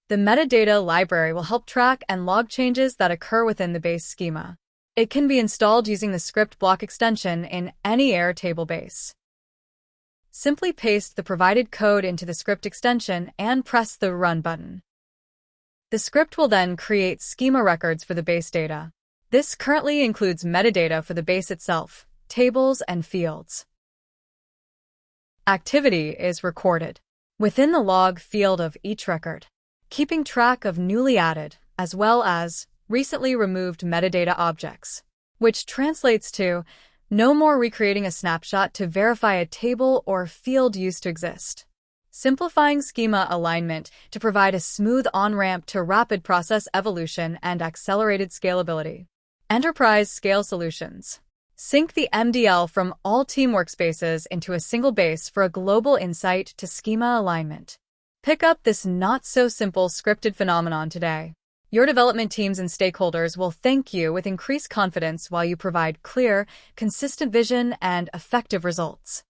The metadata library will help track and log changes that occur within the base schema. It can be installed using the script block extension in any Airtable base. Simply paste the provided code into the script extension and press the Run button. The script will then create schema records for the base data. This currently includes metadata for the base itself, tables, and fields. Activity is recorded within the log field of each record, keeping track of newly added as well as recently removed metadata objects, which translates to no more recreating a snapshot to verify a table or field used to exist. Simplifying schema alignment to provide a smooth on-ramp to rapid process evolution and accelerated scalability. Enterprise scale solutions. Sync the MDL from all team workspaces into a single base for a global insight to schema alignment. Pick up this not-so-simple scripted phenomenon today. Your development teams and stakeholders will thank you with increased confidence while you provide clear, consistent vision and effective results.